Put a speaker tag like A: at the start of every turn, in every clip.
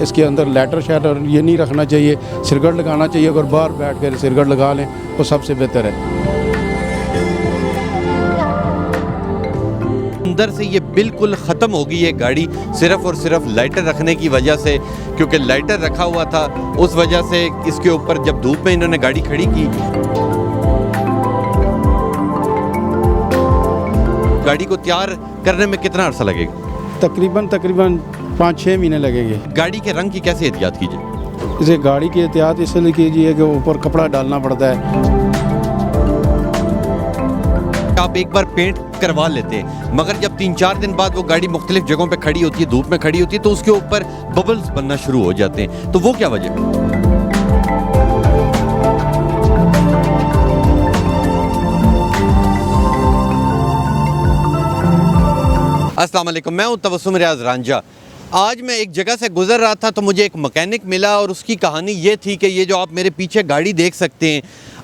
A: इसके अंदर letter shutter ये नहीं रखना चाहिए, सिरगट लगाना चाहिए। अगर बाहर बैठ कर सिरगट लगा लें वो सबसे बेहतर है।
B: अंदर से ये बिल्कुल ख़त्म हो गई है गाड़ी, सिर्फ़ और सिर्फ लाइटर रखने की वजह से, क्योंकि लाइटर रखा हुआ था उस वजह से इसके ऊपर जब धूप में इन्होंने गाड़ी खड़ी की, गाड़ी को तैयार करने में कितना अर्सा लगेगा?
A: तकरीबन 5-6 महीने लगेंगे।
B: गाड़ी के रंग की कैसे एहतियात कीजिए?
A: इसे गाड़ी की एहतियात इसलिए कीजिए कि ऊपर कपड़ा डालना पड़ता है।
B: आप एक बार पेंट करवा लेते हैं, मगर जब 3-4 दिन बाद वो गाड़ी मुख्तलिफ जगहों पे खड़ी होती है, धूप में खड़ी होती है, तो उसके ऊपर बबल्स बनना शुरू हो जाते हैं। तो वो क्या वजह है? अस्सलाम वालेकुम, मैं हूं तबस्सुम रियाज रांझा। आज मैं एक जगह से गुजर रहा था तो मुझे एक मैकेनिक मिला और उसकी कहानी ये थी कि ये जो आप मेरे पीछे गाड़ी देख सकते हैं,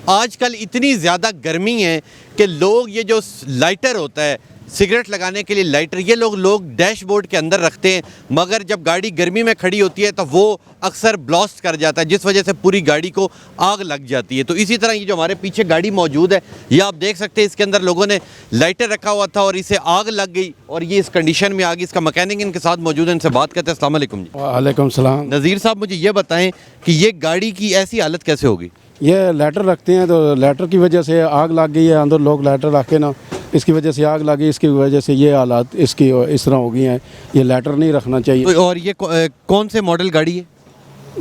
B: आजकल इतनी ज़्यादा गर्मी है कि लोग ये जो लाइटर होता है सिगरेट लगाने के लिए लाइटर, ये लोग डैशबोर्ड के अंदर रखते हैं, मगर जब गाड़ी गर्मी में खड़ी होती है तो वो अक्सर ब्लास्ट कर जाता है, जिस वजह से पूरी गाड़ी को आग लग जाती है। तो इसी तरह ये जो हमारे पीछे गाड़ी मौजूद है, ये आप देख सकते हैं, इसके अंदर लोगों ने लाइटर रखा हुआ था और इसे आग लग गई और ये इस कंडीशन में आ गई। इसका मैकेनिक इनके साथ मौजूद है, इनसे बात करते हैं। अस्सलाम वालेकुम जी।
A: वालेकुम सलाम।
B: नज़ीर साहब, मुझे ये बताएं कि ये गाड़ी की ऐसी हालत कैसे होगी?
A: ये लेटर रखते हैं तो लेटर की वजह से आग लग गई है। अंदर लोग लेटर रख के ना, इसकी वजह से आग लगी, इसकी वजह से ये हालात इसकी इस तरह हो गई हैं। ये लेटर नहीं रखना चाहिए।
B: और ये कौन से मॉडल गाड़ी है?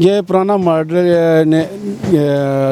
A: ये पुराना मॉडल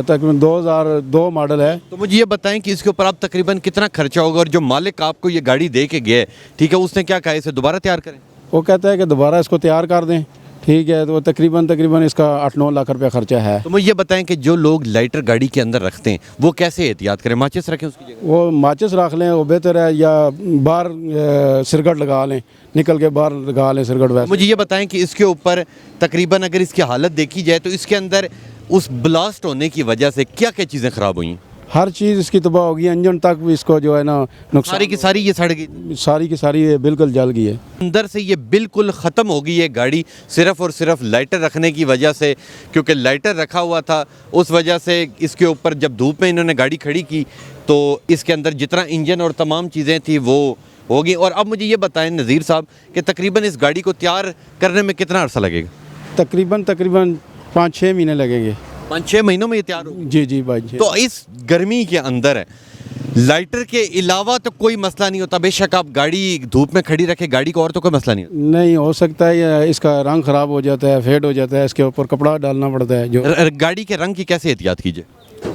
A: तकरीबन 2002 मॉडल है।
B: तो मुझे ये बताएं कि इसके ऊपर आप तकरीबन कितना खर्चा होगा, और जो मालिक आपको ये गाड़ी दे के गया है, ठीक है, उसने क्या कहा, इसे दोबारा तैयार करें?
A: वो कहता है कि दोबारा इसको तैयार कर दें, ठीक है। तो तकरीबन इसका 8-9 लाख रुपया खर्चा है।
B: तो मुझे ये बताएं कि जो लोग लाइटर गाड़ी के अंदर रखते हैं वो कैसे एहतियात करें? माचिस रखें उसकी जगह?
A: वो माचिस रख लें, वो बेहतर है, या बाहर सिरगट लगा लें, निकल के बाहर लगा लें सिरगट। वैसे
B: मुझे ये बताएं कि इसके ऊपर तकरीबन अगर इसकी हालत देखी जाए तो इसके अंदर उस ब्लास्ट होने की वजह से क्या क्या चीज़ें ख़राब हुई?
A: हर चीज़ इसकी तबाह होगी, इंजन तक भी इसको जो है ना नुकसान,
B: सारी की सारी ये सड़ गई,
A: सारी की सारी ये बिल्कुल जल गई है।
B: अंदर से ये बिल्कुल ख़त्म हो गई है गाड़ी, सिर्फ़ और सिर्फ लाइटर रखने की वजह से, क्योंकि लाइटर रखा हुआ था उस वजह से इसके ऊपर जब धूप में इन्होंने गाड़ी खड़ी की तो इसके अंदर जितना इंजन और तमाम चीज़ें थी वो होगी। और अब मुझे ये बताएं नज़ीर साहब कि तकरीबन इस गाड़ी को तैयार करने में कितना अर्सा लगेगा?
A: तकरीबन 5-6 महीने लगेंगे।
B: 5-6 महीनों में ये तैयार हो?
A: जी जी भाई।
B: तो इस गर्मी के अंदर है, लाइटर के अलावा तो कोई मसला नहीं होता। बेशक आप गाड़ी धूप में खड़ी रखे गाड़ी को, और तो कोई मसला नहीं होता।
A: नहीं हो सकता है, या इसका रंग ख़राब हो जाता है, फेड हो जाता है, इसके ऊपर कपड़ा डालना पड़ता है। जो
B: गाड़ी के रंग की कैसे एहतियात कीजिए?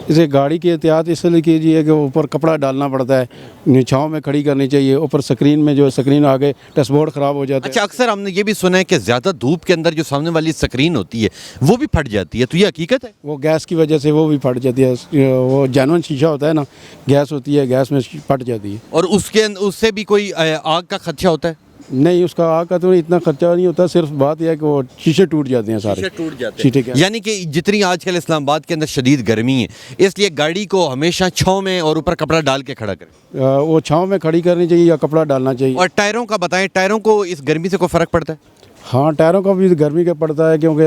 A: इसे गाड़ी की एहतियात इसलिए कीजिए कि ऊपर कपड़ा डालना पड़ता है, छाँव में खड़ी करनी चाहिए। ऊपर स्क्रीन में जो स्क्रीन आगे डैशबोर्ड ख़राब हो जाता है।
B: अच्छा, अक्सर हमने ये भी सुना है कि ज़्यादा धूप के अंदर जो सामने वाली स्क्रीन होती है वो भी फट जाती है, तो ये हकीकत है?
A: वो गैस की वजह से वो भी फट जाती है। वो जेन्युइन शीशा होता है ना, गैस होती है, गैस में फट जाती है।
B: और उससे भी कोई आग का खदशा होता है?
A: नहीं, उसका आग का तो इतना खर्चा नहीं होता, सिर्फ बात यह है कि वो शीशे टूट जाते हैं, सारे
B: टूट जाते हैं। यानी कि जितनी आजकल इस्लामाबाद के अंदर शदीद गर्मी है, इसलिए गाड़ी को हमेशा छाँव में और ऊपर कपड़ा डाल के खड़ा करें।
A: वो छाँव में खड़ी करनी चाहिए या कपड़ा डालना चाहिए।
B: और टायरों का बताएं, टायरों को इस गर्मी से कोई फ़र्क पड़ता है?
A: हाँ, टायरों का भी गर्मी का पड़ता है, क्योंकि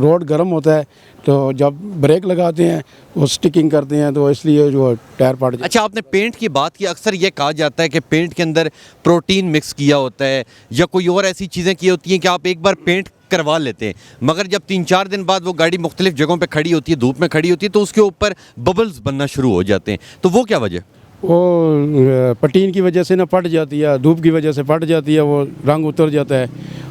A: रोड गर्म होता है, तो जब ब्रेक लगाते हैं वो स्टिकिंग करते हैं, तो इसलिए जो टायर फट जाते हैं।
B: अच्छा, आपने पेंट की बात की। अक्सर ये कहा जाता है कि पेंट के अंदर प्रोटीन मिक्स किया होता है या कोई और ऐसी चीज़ें की होती हैं कि आप एक बार पेंट करवा लेते हैं, मगर जब 3-4 दिन बाद वो गाड़ी मुख्तलिफ जगहों पे खड़ी होती है, धूप में खड़ी होती है, तो उसके ऊपर बबल्स बनना शुरू हो जाते हैं। तो वो क्या वजह?
A: वो पटीन की वजह से ना फट जाती है, धूप की वजह से फट जाती है, वो रंग उतर जाता है,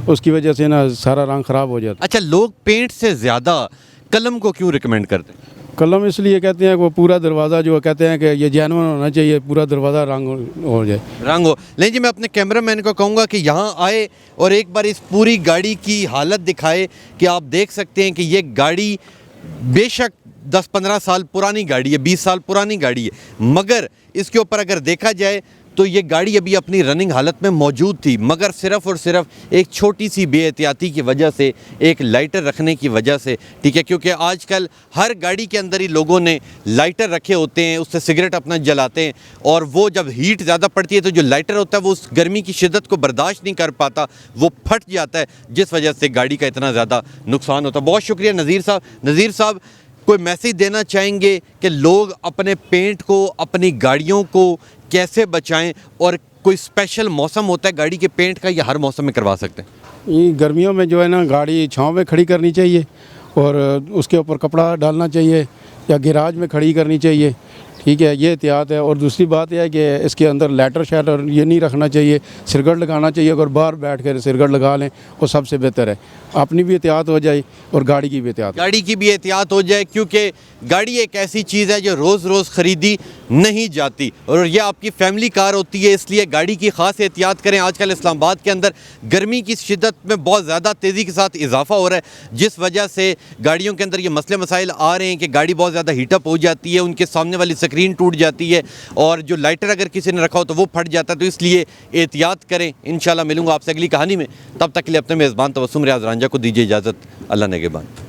A: उसकी वजह से ना सारा रंग ख़राब हो जाता है।
B: अच्छा, लोग पेंट से ज़्यादा कलम को क्यों रिकमेंड करते हैं?
A: कलम इसलिए कहते हैं कि वो पूरा दरवाज़ा जो कहते हैं कि ये जेन्युइन होना चाहिए, पूरा दरवाज़ा रंग हो जाए,
B: रंग हो। नहीं जी, मैं अपने कैमरामैन को कहूँगा कि यहाँ आए और एक बार इस पूरी गाड़ी की हालत दिखाए कि आप देख सकते हैं कि ये गाड़ी बेशक 10-15 साल पुरानी गाड़ी है, 20 साल पुरानी गाड़ी है, मगर इसके ऊपर अगर देखा जाए तो ये गाड़ी अभी अपनी रनिंग हालत में मौजूद थी, मगर सिर्फ़ और सिर्फ एक छोटी सी बेएहतियाती की वजह से, एक लाइटर रखने की वजह से, ठीक है, क्योंकि आजकल हर गाड़ी के अंदर ही लोगों ने लाइटर रखे होते हैं, उससे सिगरेट अपना जलाते हैं और वो जब हीट ज़्यादा पड़ती है तो जो लाइटर होता है वो उस गर्मी की शिद्दत को बर्दाश्त नहीं कर पाता, वो फट जाता है, जिस वजह से गाड़ी का इतना ज़्यादा नुकसान होता है। बहुत शुक्रिया नज़ीर साहब। नज़ीर साहब, कोई मैसेज देना चाहेंगे कि लोग अपने पेंट को, अपनी गाड़ियों को कैसे बचाएं, और कोई स्पेशल मौसम होता है गाड़ी के पेंट का या हर मौसम में करवा सकते हैं?
A: ये गर्मियों में जो है ना गाड़ी छाँव में खड़ी करनी चाहिए और उसके ऊपर कपड़ा डालना चाहिए या गैराज में खड़ी करनी चाहिए, ठीक है, ये एहतियात है। और दूसरी बात यह है कि इसके अंदर लैटर शैटर ये नहीं रखना चाहिए, सिरगट लगाना चाहिए। अगर बाहर बैठ कर सिरगट लगा लें वो सबसे बेहतर है, अपनी भी एहतियात हो जाए और गाड़ी की भी एहतियात।
B: गाड़ी की भी एहतियात हो जाए, क्योंकि गाड़ी एक ऐसी चीज़ है जो रोज़ रोज़ ख़रीदी नहीं जाती और ये आपकी फैमिली कार होती है, इसलिए गाड़ी की ख़ास एहतियात करें। आजकल इस्लामाबाद के अंदर गर्मी की शिद्दत में बहुत ज़्यादा तेज़ी के साथ इजाफा हो रहा है, जिस वजह से गाड़ियों के अंदर ये मसले मसाइल आ रहे हैं कि गाड़ी बहुत ज़्यादा हीटअप हो जाती है, उनके सामने वाली स्क्रीन टूट जाती है और जो लाइटर अगर किसी ने रखा हो तो वो फट जाता है, तो इसलिए एहतियात करें। इंशाल्लाह मिलूंगा आपसे अगली कहानी में, तब तक के लिए अपने मेज़बान तबस्सुम रियाज रांझा को दीजिए इजाज़त। अल्लाह नेगेबान।